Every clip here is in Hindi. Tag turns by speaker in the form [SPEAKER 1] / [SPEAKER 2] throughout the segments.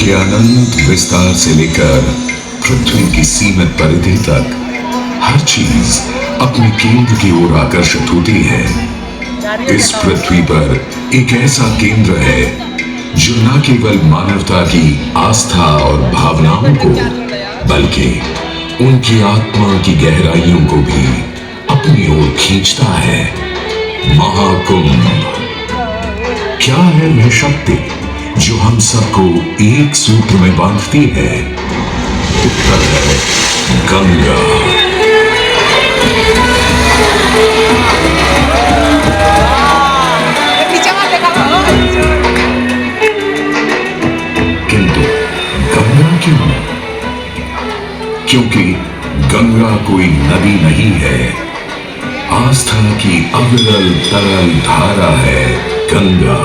[SPEAKER 1] के अनंत विस्तार से लेकर पृथ्वी की सीमित परिधि तक हर चीज अपने केंद्र की ओर आकर्षित होती है। इस पृथ्वी पर एक ऐसा केंद्र है जो न केवल मानवता की आस्था और भावनाओं को बल्कि उनकी आत्मा की गहराइयों को भी अपनी ओर खींचता है। महाकुंभ क्या है वह शक्ति जो हम सबको एक सूत्र में बांधती है? उत्तर है गंगा। किंतु गंगा क्यों? क्योंकि गंगा कोई नदी नहीं है, आस्था की अविरल तरल धारा है गंगा।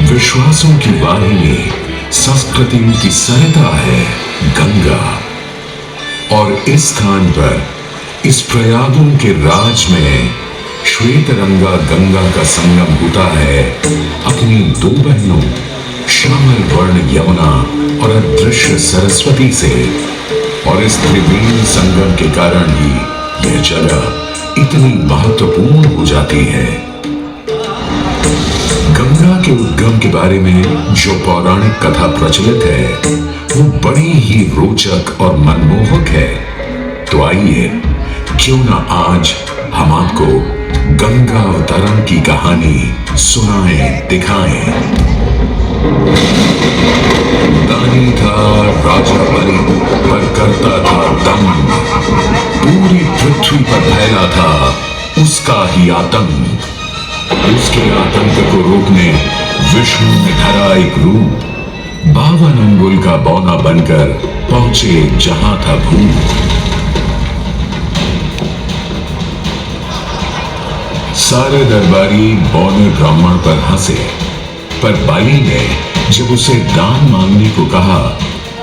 [SPEAKER 1] विश्वासों की वाहिनी, संस्कृतियों की सरिता है गंगा। और इस स्थान पर, इस प्रयागों के राज में श्वेतरंगा गंगा का संगम होता है अपनी दो बहनों श्यामल वर्ण यमुना और अदृश्य सरस्वती से। और इस त्रिवेणी संगम के कारण ही यह जगह इतनी महत्वपूर्ण हो जाती है। गंगा के उद्गम के बारे में जो पौराणिक कथा प्रचलित है वो बड़ी ही रोचक और मनमोहक है। तो आइए क्यों ना आज हम आपको गंगा अवतरण की कहानी सुनाएं, दिखाएं। दानी था राजा बलि पर करता था दम, पूरी पृथ्वी पर फैला था उसका ही आतंक। उसके आतंक को रोकने विष्णु ने धरा एक रूप, 52 अंगुल का बौना बनकर पहुंचे जहां था भूत। सारे दरबारी बौने ब्राह्मण पर हंसे, पर बाली ने जब उसे दान मांगने को कहा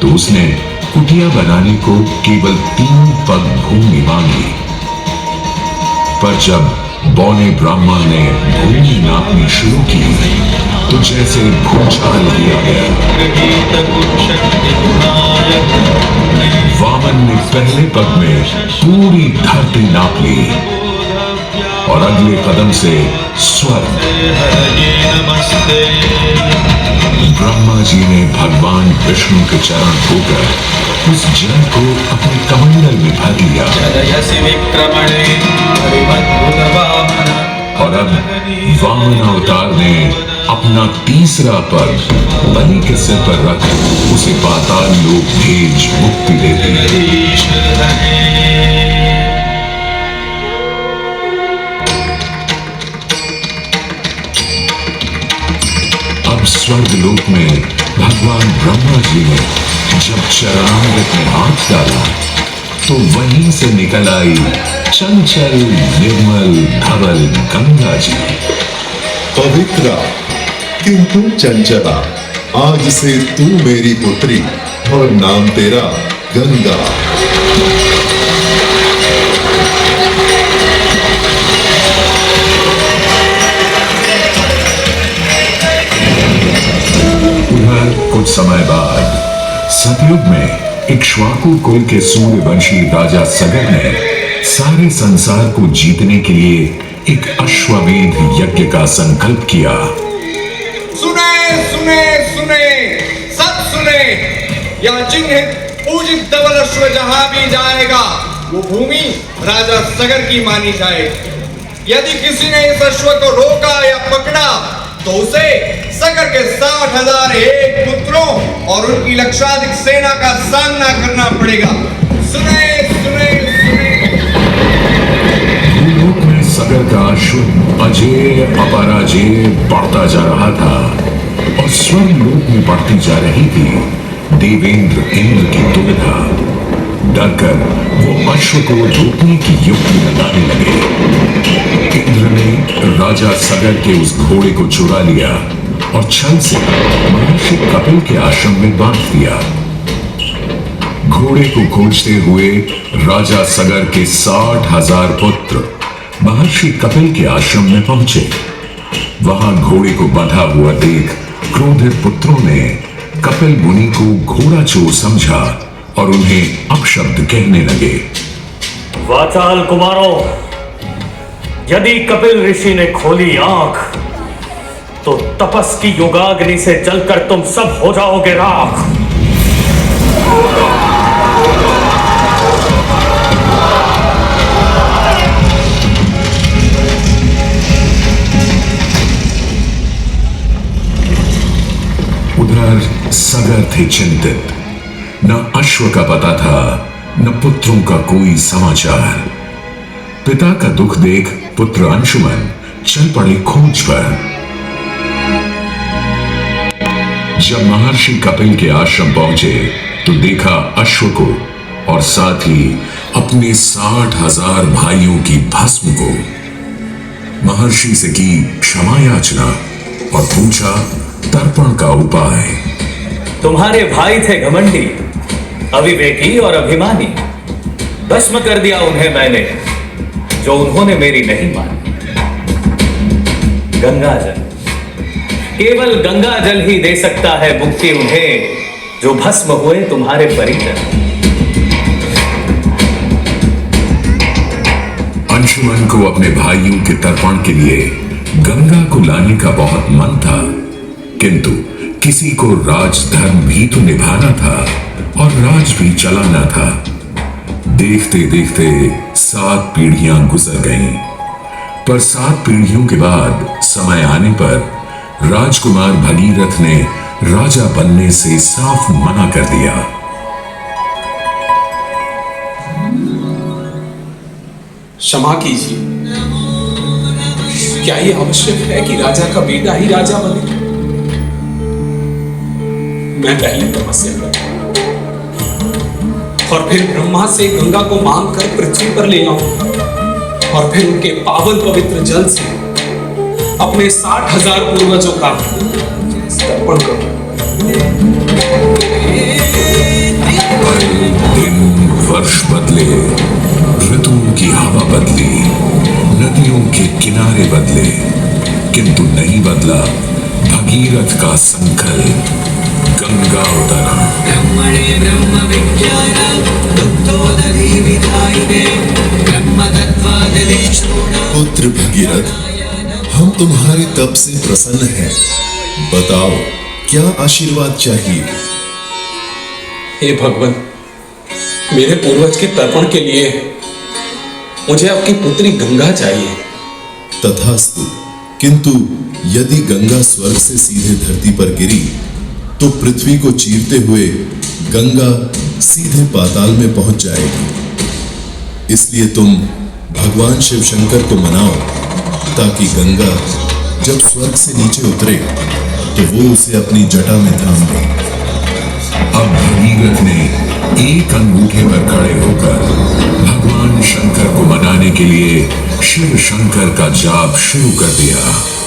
[SPEAKER 1] तो उसने कुटिया बनाने को केवल 3 पग भूमि मांगी। पर जब बौने ब्राह्मण ने भूमि नापनी शुरू की तो जैसे भूचाल लिया गया। वामन ने पहले पग में पूरी धरती नाप ली और अगले कदम से स्वर्ग। ब्रह्मा जी ने भगवान विष्णु के चरण धोकर उस जल को अपने कमंडल में भर लिया। और अब वामन अवतार ने अपना तीसरा पग बलि के सिर पर रख उसे पाताल लोक भेज मुक्ति दे दी। अब स्वर्ग लोक में भगवान ब्रह्मा जी ने जब चरणामृत में हाथ डाला तो वहीं से निकल आई चंचल निर्मल धवल गंगा जी।
[SPEAKER 2] पवित्रा किंतु चंचला, आज से तू मेरी पुत्री और नाम तेरा गंगा।
[SPEAKER 1] उधर कुछ समय बाद सतयुग में इक्ष्वाकु कुल के सूर्यवंशी राजा सगर ने सारे संसार को जीतने के लिए एक अश्वमेध यज्ञ का संकल्प किया।
[SPEAKER 3] सुने सुने सुने सब सुने, यह चिन्ह पूजित धवल अश्व जहां भी जाएगा वो भूमि राजा सगर की मानी जाएगी। यदि किसी ने इस अश्व को रोका या पकड़ा तो उसे सगर के 60,001 पुत्रों और उनकी लक्षाधिक सेना का सामना करना पड़ेगा। सुने सुने सुने।
[SPEAKER 1] भूलोक में सगर का अश्व अजेय अपराजेय बढ़ता जा रहा था और स्वर्ग लोक में बढ़ती जा रही थी देवेंद्र इंद्र की दुविधा। डरकर वो अश्व को रोकने की युक्ति लगाने लगे। इंद्र ने राजा सगर के उस घोड़े को चुरा लिया और छल से महर्षि कपिल के आश्रम में बांध दिया। घोड़े को खोजते हुए राजा सगर के 60,000 पुत्र महर्षि कपिल के आश्रम में पहुंचे। वहां घोड़े को बंधा हुआ देख क्रोधित पुत्रों ने कपिल मुनि को घोड़ा चोर समझा और उन्हें अपशब्द कहने लगे।
[SPEAKER 4] वाचाल कुमारों, यदि कपिल ऋषि ने खोली आंख तो तपस की योगाग्नि से जलकर तुम सब हो जाओगे राख।
[SPEAKER 1] उधर सगर थे चिंतित। न अश्व का पता था, न पुत्रों का कोई समाचार। पिता का दुख देख पुत्र अंशुमन चल पड़े खोज पर। जब महर्षि कपिल के आश्रम पहुंचे तो देखा अश्व को और साथ ही अपने 60,000 भाइयों की भस्म को। महर्षि से की क्षमा याचना और पूछा तर्पण का उपाय।
[SPEAKER 4] तुम्हारे भाई थे घमंडी, अविवेकी और अभिमानी। भस्म कर दिया उन्हें मैंने, जो उन्होंने मेरी नहीं मानी। गंगाजल, केवल गंगाजल ही दे सकता है मुक्ति उन्हें, जो भस्म हुए तुम्हारे परिजन।
[SPEAKER 1] अंशुमन को अपने भाइयों के तर्पण के लिए गंगा को लाने का बहुत मन था, किंतु किसी को राजधर्म भी तो निभाना था और राज भी चलाना था। देखते देखते 7 पीढ़ियां गुजर गईं, पर 7 पीढ़ियों के बाद समय आने पर राजकुमार भगीरथ ने राजा बनने से साफ मना कर दिया।
[SPEAKER 5] क्षमा कीजिए, क्या ये आवश्यक है कि राजा का बेटा ही राजा बने? मैं पहले तपस्या करूं और फिर ब्रह्मा से गंगा को मांग कर पृथ्वी पर ले आऊं और फिर उनके पावन पवित्र जल से अपने 60,000 पूर्वजों का तर्पण करूं।
[SPEAKER 1] दिन वर्ष बदले, ऋतुओं की हवा बदली, नदियों के किनारे बदले, किंतु नहीं बदला भगीरथ का संकल्प। गंगा अवतरण।
[SPEAKER 6] ब्रह्मणे ब्रह्म विज्ञान दुग्धोदधि विधायिने ब्रह्म तत्त्वादलीश्वरा।
[SPEAKER 2] पुत्र भगीरथ, हम तुम्हारे तप से प्रसन्न हैं। बताओ क्या आशीर्वाद चाहिए?
[SPEAKER 5] हे भगवान, मेरे पूर्वज के तर्पण के लिए मुझे आपकी पुत्री गंगा चाहिए।
[SPEAKER 2] तथास्तु, किंतु यदि गंगा स्वर्ग से सीधे धरती पर गिरी तो पृथ्वी को चीरते हुए गंगा सीधे पाताल में पहुंच जाएगी। इसलिए तुम भगवान शिव शंकर को मनाओ ताकि गंगा जब स्वर्ग से नीचे उतरे तो वो उसे अपनी जटा में थाम ले।
[SPEAKER 1] अब भगीरथ ने एक अंगूठे पर खड़े होकर भगवान शंकर को मनाने के लिए शिव शंकर का जाप शुरू कर दिया।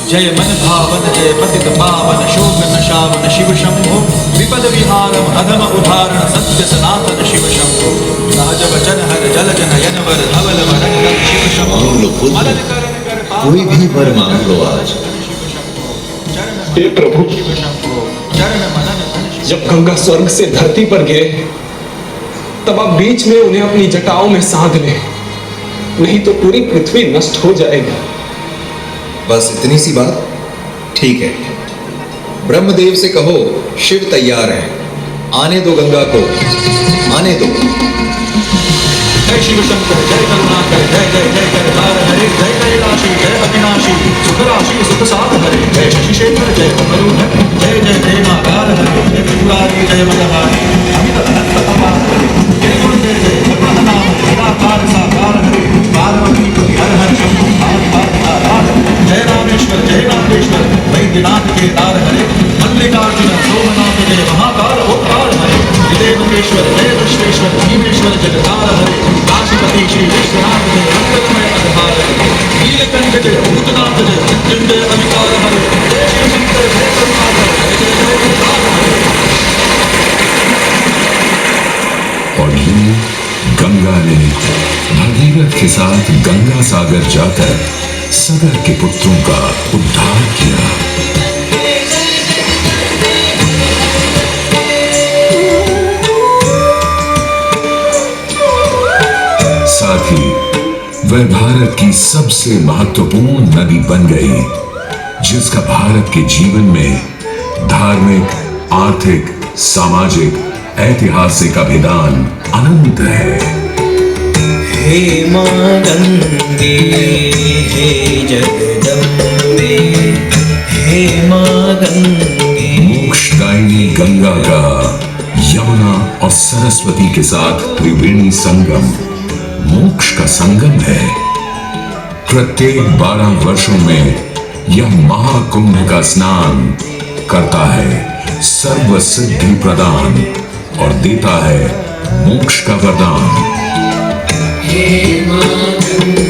[SPEAKER 7] जय मन भावन जय पतित पावन शोक नशावन शिव शंभो विपद विहारम अधम उदाहरण सत्य सनातन शिव शंभो राज वचन हर जल जन यनवर धवल वरंगम शिव शंभो मदद कर
[SPEAKER 8] कोई भी वर मांग लो आज।
[SPEAKER 5] हे प्रभु,
[SPEAKER 7] चरण मनन
[SPEAKER 5] जब गंगा स्वर्ग से धरती पर गिरे तब आप बीच में उन्हें अपनी जटाओं में साध लें, नहीं तो पूरी पृथ्वी नष्ट हो जाएगी।
[SPEAKER 8] बस इतनी सी बात? ठीक है, ब्रह्मदेव से कहो शिव तैयार है, आने दो गंगा को, आने दो।
[SPEAKER 7] जय शिव शंकर जय करुणाकर जय जय जय करतार हरे जय कैलाशी जय अविनाशी सुख राशि सुख साध हरे जय शशि शेखर जय करुण जय जय प्रेमाकार हरे जय त्रिपुरारी जय मदहारी अमित अनंत अपार हरे जय गुण जय जय भगवान नाम निराकार साकार हरे पार्वती पति हर हर शंभु जय रामेश्वर जय नागेश्वर वैद्यनाथ के तार हरे मल्लिकार्जुन सोमनाथ जय महाकाल ओंकार हरे देवकेश्वर जय विश्वेश्वर भीमेश्वर जगतार हरे काशीपति श्री विश्वनाथ जय मंगलमय आधार हरे नीलकंठ जय भूतनाथ जय मृत्युंजय अविकार हरे जय शिव शंकर जय करुणाकर जय जय जय प्रताप हरे।
[SPEAKER 1] और यूं गंगा ने भगीरथ के साथ गंगा सागर जाकर सगर के पुत्रों का उद्धार किया। वह भारत की सबसे महत्वपूर्ण नदी बन गई, जिसका भारत के जीवन में धार्मिक, आर्थिक, सामाजिक, ऐतिहासिक अभिदान अनंत है।
[SPEAKER 6] हे मां गंगे, हे जगदम्बे, हे मां गंगे।
[SPEAKER 1] मोक्षदायिनी गंगा का यमुना और सरस्वती के साथ त्रिवेणी संगम मोक्ष का संगम है। प्रत्येक 12 वर्षों में यह महाकुंभ का स्नान करता है सर्व सिद्धि प्रदान और देता है मोक्ष का वरदान।
[SPEAKER 6] हे मां गंगे,